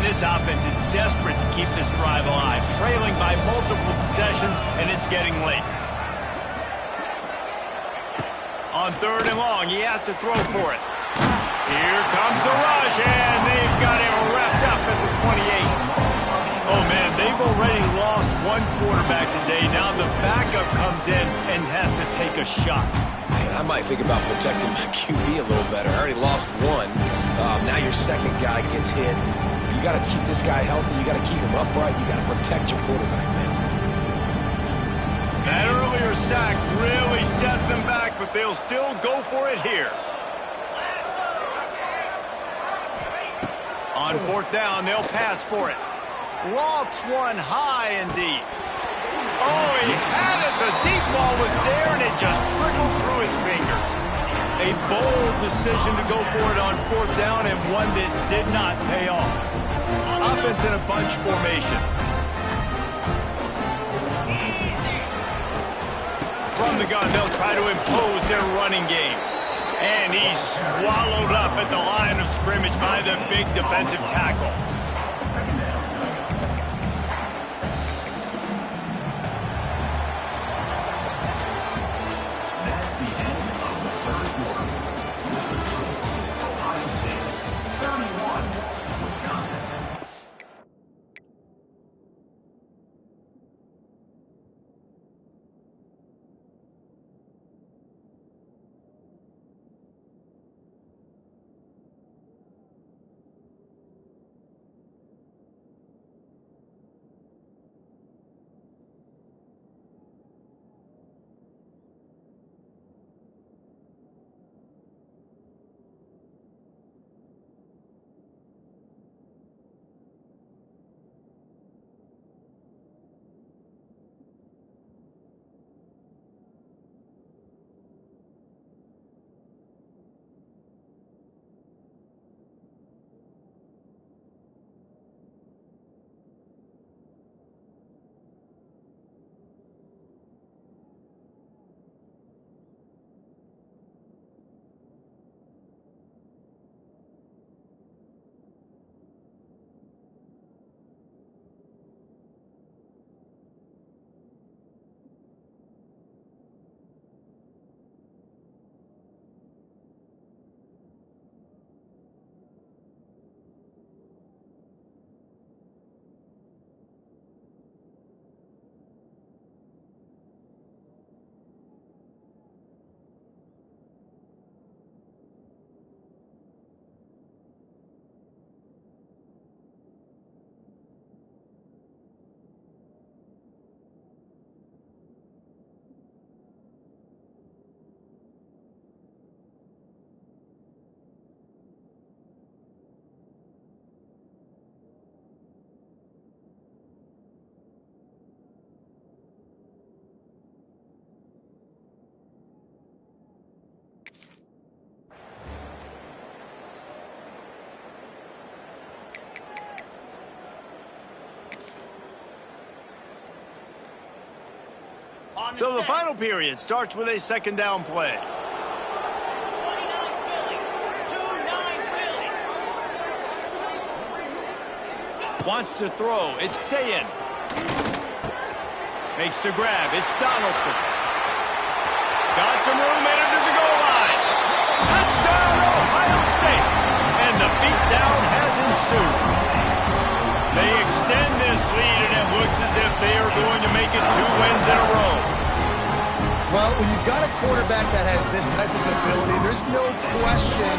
[SPEAKER 1] This offense is desperate to keep this drive alive, trailing by multiple possessions, and it's getting late. On 3rd and long, he has to throw for it. Here comes the rush, and they've got him wrapped up at the 28. Oh, man, they've already lost one quarterback today. Now the backup comes in and has to take a shot.
[SPEAKER 2] Man, I might think about protecting my QB a little better. I already lost one. Now your second guy gets hit. You got to keep this guy healthy. You got to keep him upright. You got to protect your quarterback, man.
[SPEAKER 1] That earlier sack really set them back, but they'll still go for it here. On 4th down, they'll pass for it. Lofts one high and deep. Oh, he had it. The deep ball was there, and it just trickled through his fingers. A bold decision to go for it on 4th down, and one that did not pay off. Offense in a bunch formation. From the gun, they'll try to impose their running game. And he's swallowed up at the line of scrimmage by the big defensive tackle. So the final period starts with a 2nd down play. Wants to throw. It's Sayin. Makes the grab. It's Donaldson. Got some room into the goal line. Touchdown, Ohio State. And the beatdown has ensued. They extend this lead, and it looks as if they are going to make it 2 wins in a row.
[SPEAKER 3] Well, when you've got a quarterback that has this type of ability, there's no question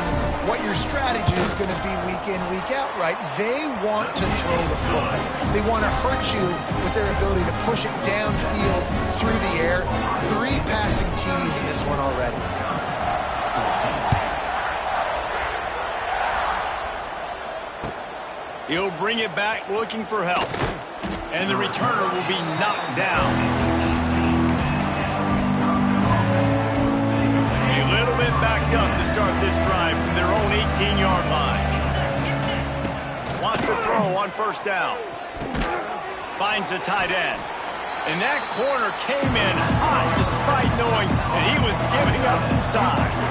[SPEAKER 3] what your strategy is going to be week in, week out, right? They want to throw the football. They want to hurt you with their ability to push it downfield through the air. 3 passing TDs in this one already.
[SPEAKER 1] He'll bring it back looking for help. And the returner will be knocked down. Backed up to start this drive from their own 18-yard line. Wants to throw on 1st down. Finds the tight end. And that corner came in hot despite knowing that he was giving up some size.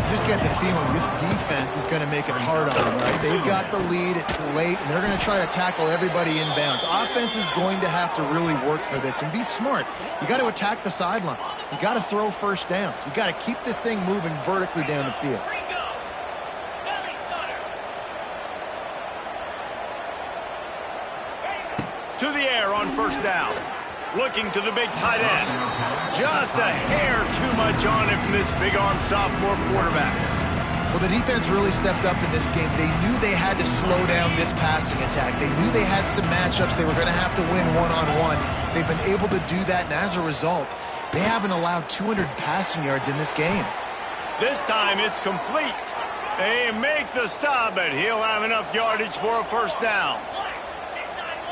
[SPEAKER 3] You just get the feeling this defense is going to make it hard on them, right? They've got the lead, it's late, and they're going to try to tackle everybody inbounds. Offense is going to have to really work for this and be smart. You got to attack the sidelines. You got to throw first downs. You got to keep this thing moving vertically down the field.
[SPEAKER 1] To the air on first down. Looking to the big tight end. Just a hair too much on it from this big-arm sophomore quarterback.
[SPEAKER 3] Well, the defense really stepped up in this game. They knew they had to slow down this passing attack. They knew they had some matchups they were going to have to win one-on-one. They've been able to do that, and as a result, they haven't allowed 200 passing yards in this game.
[SPEAKER 1] This time it's complete. They make the stop, but he'll have enough yardage for a first down.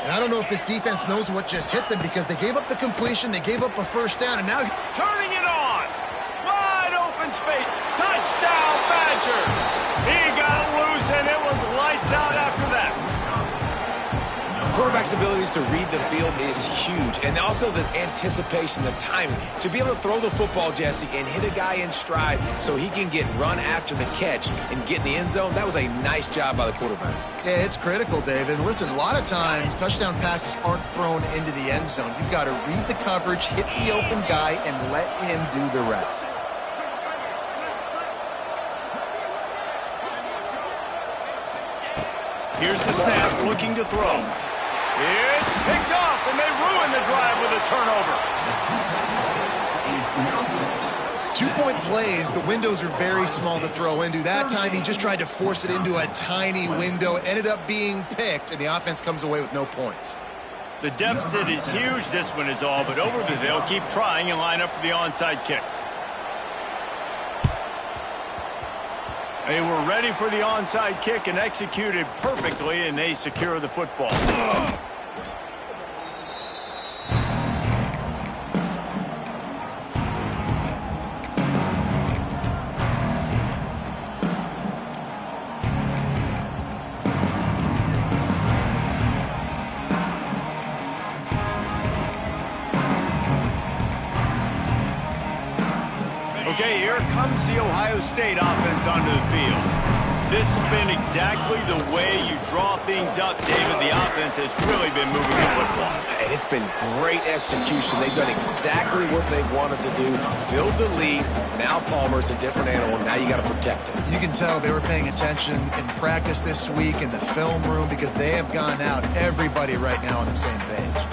[SPEAKER 3] And I don't know if this defense knows what just hit them because they gave up the completion, they gave up a first down, and now...
[SPEAKER 1] Turning it on. Wide open space. Touchdown, Badgers. He got loose, and it was lights out after that.
[SPEAKER 2] Quarterback's abilities to read the field is huge, and also the anticipation, the timing. To be able to throw the football, Jesse, and hit a guy in stride so he can get run after the catch and get in the end zone, that was a nice job by the quarterback.
[SPEAKER 3] Yeah, it's critical, David. And listen, a lot of times, touchdown passes aren't thrown into the end zone. You've got to read the coverage, hit the open guy, and let him do the rest.
[SPEAKER 1] Here's the snap, looking to throw. It's picked off, and they ruin the drive with a turnover.
[SPEAKER 3] 2-point plays, the windows are very small to throw into. That time, he just tried to force it into a tiny window. It ended up being picked, and the offense comes away with no points.
[SPEAKER 1] The deficit is huge, this one is all, but over they'll keep trying and line up for the onside kick. They were ready for the onside kick and executed perfectly, and they secure the football. Okay, here comes the Ohio State offense onto the field. This has been exactly the way you draw things up, David. The offense has really been moving the football.
[SPEAKER 2] And it's been great execution. They've done exactly what they've wanted to do. Build the lead. Now Palmer's a different animal. Now you got to protect him.
[SPEAKER 3] You can tell they were paying attention in practice this week in the film room because they have gone out, everybody right now on the same page.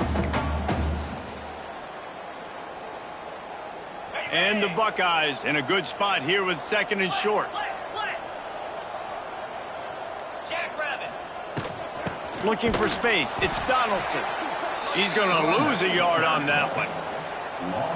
[SPEAKER 1] And the Buckeyes in a good spot here with second and short. Looking for space. It's Donaldson. He's going to lose a yard on that one.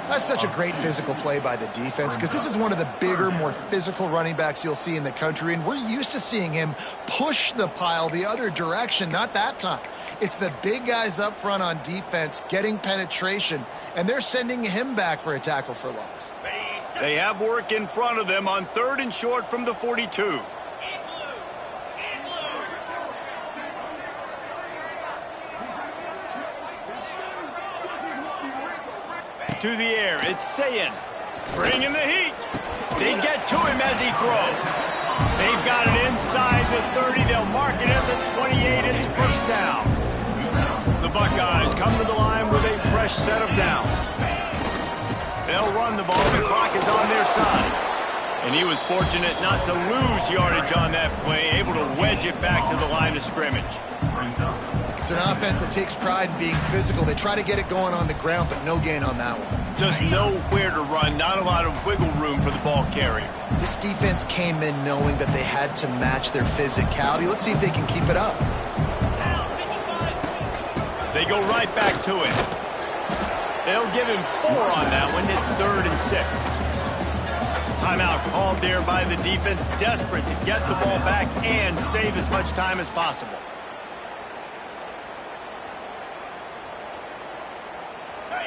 [SPEAKER 3] That's such a great physical play by the defense because this is one of the bigger, more physical running backs you'll see in the country, and we're used to seeing him push the pile the other direction, not that time. It's the big guys up front on defense getting penetration, and they're sending him back for a tackle for loss.
[SPEAKER 1] They have work in front of them on third and short from the 42. To the air, it's Sayin. Bringing the heat. They get to him as he throws. They've got it inside the 30. They'll mark it at the 28. It's first down. The Buckeyes come to the line with a fresh set of downs. They'll run the ball. The clock is on their side. And he was fortunate not to lose yardage on that play, able to wedge it back to the line of scrimmage.
[SPEAKER 3] It's an offense that takes pride in being physical. They try to get it going on the ground, but no gain on that one.
[SPEAKER 1] Just nowhere to run, not a lot of wiggle room for the ball carrier.
[SPEAKER 3] This defense came in knowing that they had to match their physicality. Let's see if they can keep it up.
[SPEAKER 1] They go right back to it. They'll give him 4 on that one. It's third and 6. Timeout called there by the defense, desperate to get the ball back and save as much time as possible.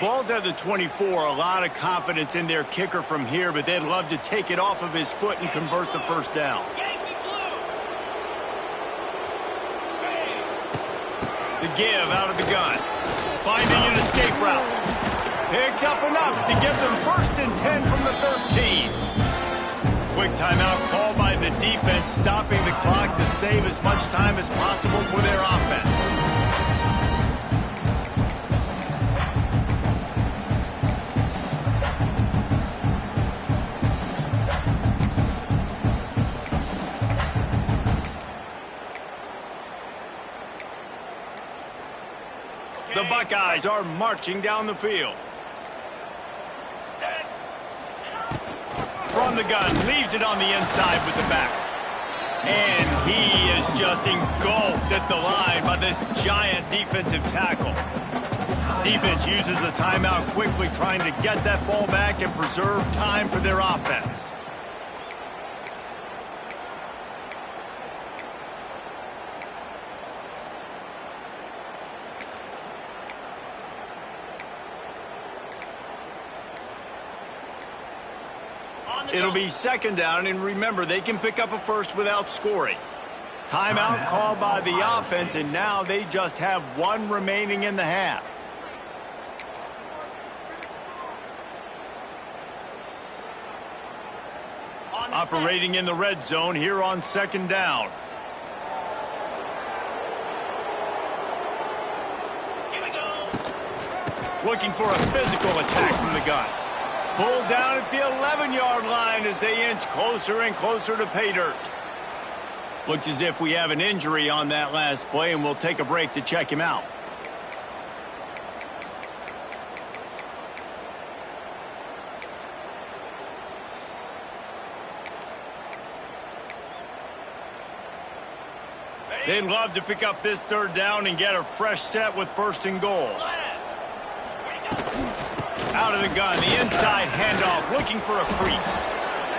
[SPEAKER 1] Ball's at the 24, a lot of confidence in their kicker from here, but they'd love to take it off of his foot and convert the first down. The give out of the gun. Finding an escape route. Picks up enough to give them first and 10 from the 13. Quick timeout call the defense stopping the clock to save as much time as possible for their offense. The Buckeyes are marching down the field. From the gun, leaves it on the inside with the back. And he is just engulfed at the line by this giant defensive tackle. Defense uses a timeout quickly, trying to get that ball back and preserve time for their offense. It'll be second down, and remember, they can pick up a first without scoring. Timeout called by the offense, and now they just have one remaining in the half. Operating in the red zone here on second down. Here we go. Looking for a physical attack from the gun. Pulled down at the 11-yard line as they inch closer and closer to pay dirt. Looks as if we have an injury on that last play, and we'll take a break to check him out. They'd love to pick up this third down and get a fresh set with first and goal. Out of the gun, the inside handoff, looking for a crease.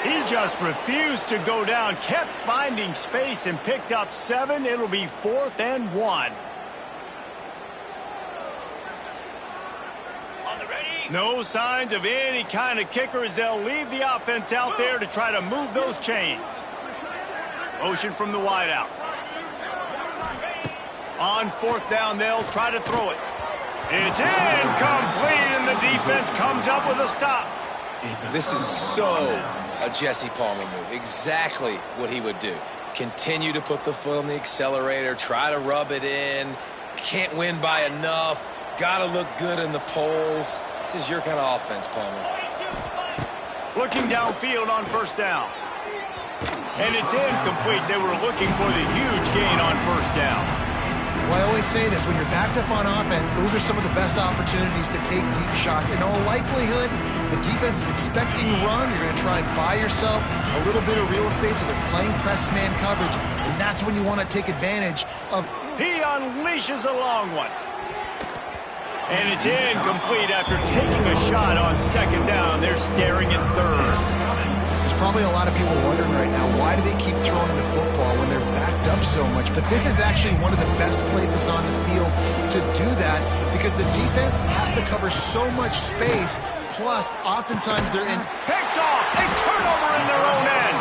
[SPEAKER 1] He just refused to go down, kept finding space, and picked up 7. It'll be 4th and 1. No signs of any kind of kicker as they'll leave the offense out there to try to move those chains. Motion from the wideout. On 4th down, they'll try to throw it. It's incomplete, and the defense comes up with a stop.
[SPEAKER 2] This is so a Jesse Palmer move. Exactly what he would do. Continue to put the foot on the accelerator, try to rub it in. Can't win by enough. Got to look good in the polls. This is your kind of offense, Palmer.
[SPEAKER 1] Looking downfield on first down. And it's incomplete. They were looking for the huge gain on first down.
[SPEAKER 3] Well, I always say this, when you're backed up on offense, those are some of the best opportunities to take deep shots. In all likelihood, the defense is expecting to run. You're going to try and buy yourself a little bit of real estate, so they're playing press man coverage, and that's when you want to take advantage of.
[SPEAKER 1] He unleashes a long one. And it's incomplete after taking a shot on second down. They're staring at third.
[SPEAKER 3] There's probably a lot of people wondering right now, why do they keep throwing the football when they're backed up so much? But this is actually one of the best places on the field to do that, because the defense has to cover so much space, plus oftentimes they're in.
[SPEAKER 1] Picked off, a turnover in their own end.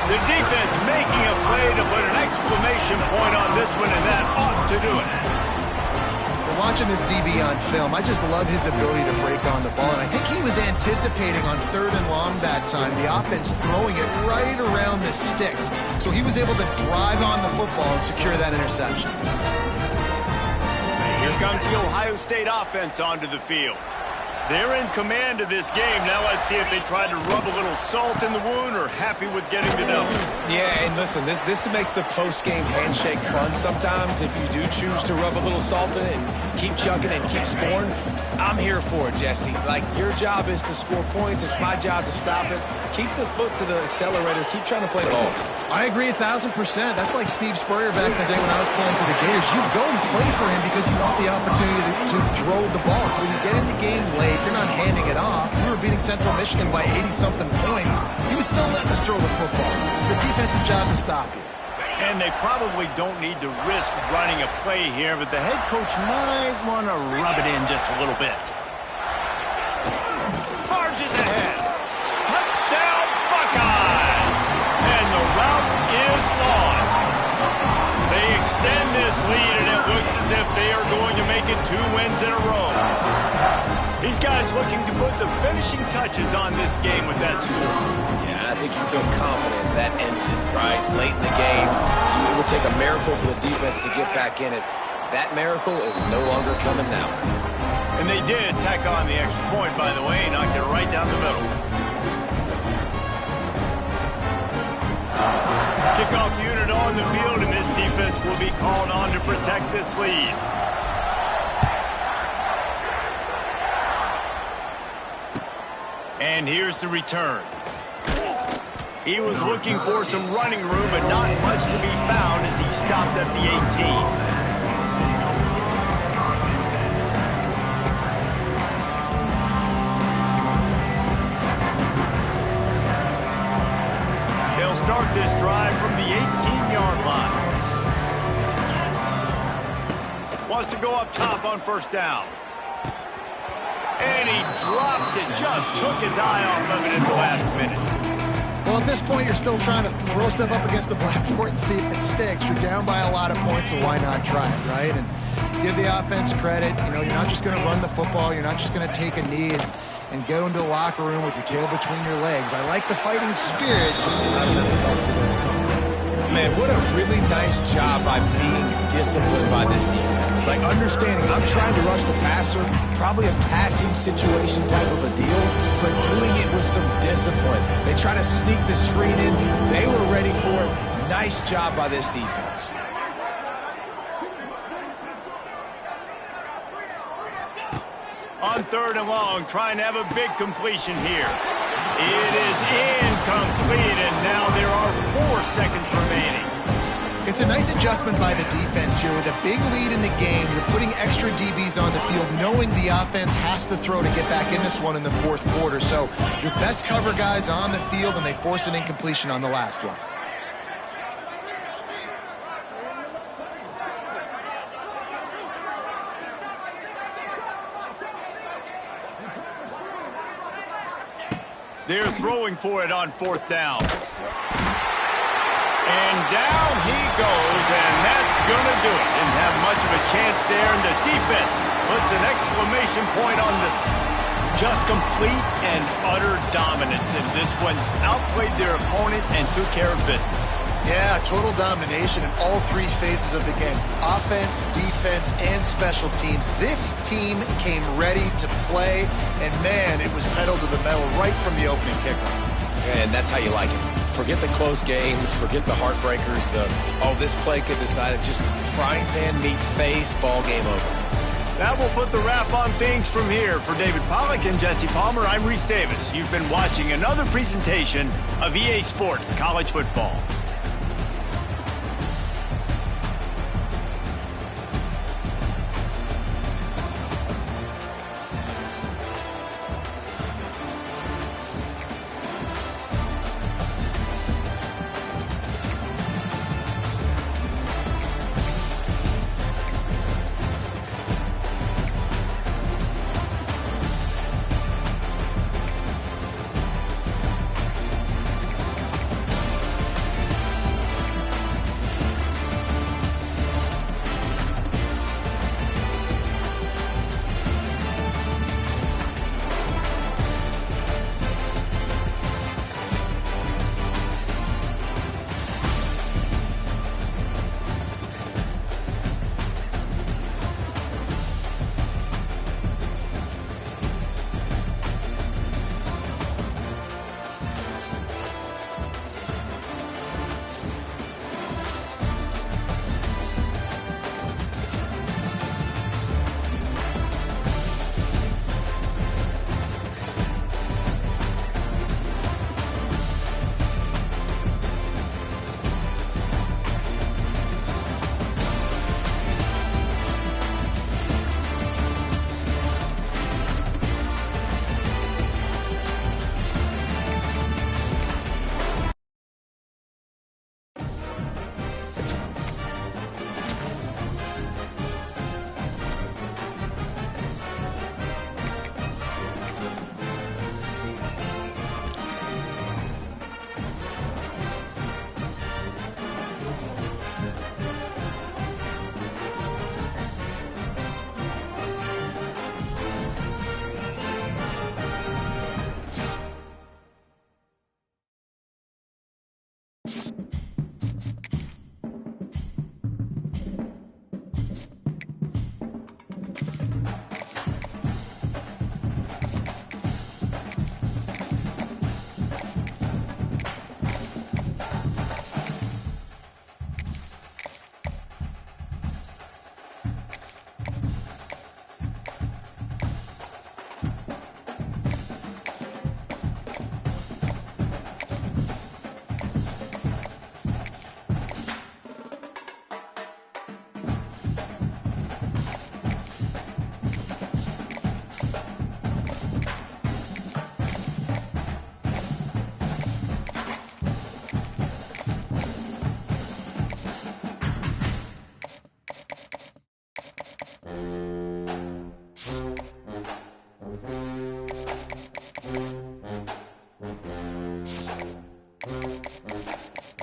[SPEAKER 1] The defense making a play to put an exclamation point on this one, and that ought to do it.
[SPEAKER 3] Watching this DB on film, I just love his ability to break on the ball, and I think he was anticipating on 3rd and long that time, the offense throwing it right around the sticks. So he was able to drive on the football and secure that interception.
[SPEAKER 1] Here comes the Ohio State offense onto the field. They're in command of this game. Now let's see if they try to rub a little salt in the wound or happy with getting the W.
[SPEAKER 2] Yeah, and listen, this makes the post-game handshake fun sometimes. If you do choose to rub a little salt in it and keep chucking and keep scoring, I'm here for it, Jesse. Like, your job is to score points. It's my job to stop it. Keep the foot to the accelerator. Keep trying to play ball.
[SPEAKER 3] I agree 1,000%. That's like Steve Spurrier back in the day when I was playing for the Gators. You go and play for him because you want the opportunity to throw the ball. So when you get in the game late, you're not handing it off. We were beating Central Michigan by 80-something points. He was still letting us throw the football. It's the defense's job to stop you.
[SPEAKER 1] And they probably don't need to risk running a play here, but the head coach might want to rub it in just a little bit. Marches ahead. Touchdown, Buckeyes! And the route is on. They extend this lead, and it looks as if they are going to make it 2 wins in a row. These guys looking to put the finishing touches on this game with that score.
[SPEAKER 2] Yeah, I think you feel confident that ends it, right? Late in the game, it would take a miracle for the defense to get back in it. That miracle is no longer coming now.
[SPEAKER 1] And they did tack on the extra point, by the way, knocked it right down the middle. Kickoff unit on the field, and this defense will be called on to protect this lead. And here's the return. He was looking for some running room, but not much to be found as he stopped at the 18. They'll start this drive from the 18-yard line. Wants to go up top on first down. And he drops it. Just took his eye off of it in the last minute.
[SPEAKER 3] Well, at this point, you're still trying to throw stuff up against the blackboard and see if it sticks. You're down by a lot of points, so why not try it, right? And give the offense credit. You know, you're not just going to run the football. You're not just going to take a knee and go into the locker room with your tail between your legs. I like the fighting spirit, just not enough help today.
[SPEAKER 2] Man, what a really nice job by being disciplined by this defense. Like, understanding I'm trying to rush the passer, probably a passing situation type of a deal, but doing it with some discipline. They try to sneak the screen in. They were ready for it. Nice job by this defense.
[SPEAKER 1] On 3rd and long, trying to have a big completion here. It is incomplete, and now there are 4 seconds remaining.
[SPEAKER 3] It's a nice adjustment by the defense here. With a big lead in the game, you're putting extra DBs on the field, knowing the offense has to throw to get back in this one in the 4th quarter. So your best cover guys on the field, and they force an incompletion on the last one.
[SPEAKER 1] They're throwing for it on 4th down. And down he goes, and that's going to do it. Didn't have much of a chance there, and the defense puts an exclamation point on this. Just complete and utter dominance in this one. Outplayed their opponent and took care of business.
[SPEAKER 3] Yeah, total domination in all 3 phases of the game. Offense, defense, and special teams. This team came ready to play, and man, it was pedal to the metal right from the opening kickoff.
[SPEAKER 2] And that's how you like it. Forget the close games, forget the heartbreakers, this play could decide it. Just frying pan, meat face, ball game over.
[SPEAKER 1] That will put the wrap on things from here. For David Pollack and Jesse Palmer, I'm Reese Davis. You've been watching another presentation of EA Sports College Football.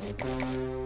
[SPEAKER 3] it.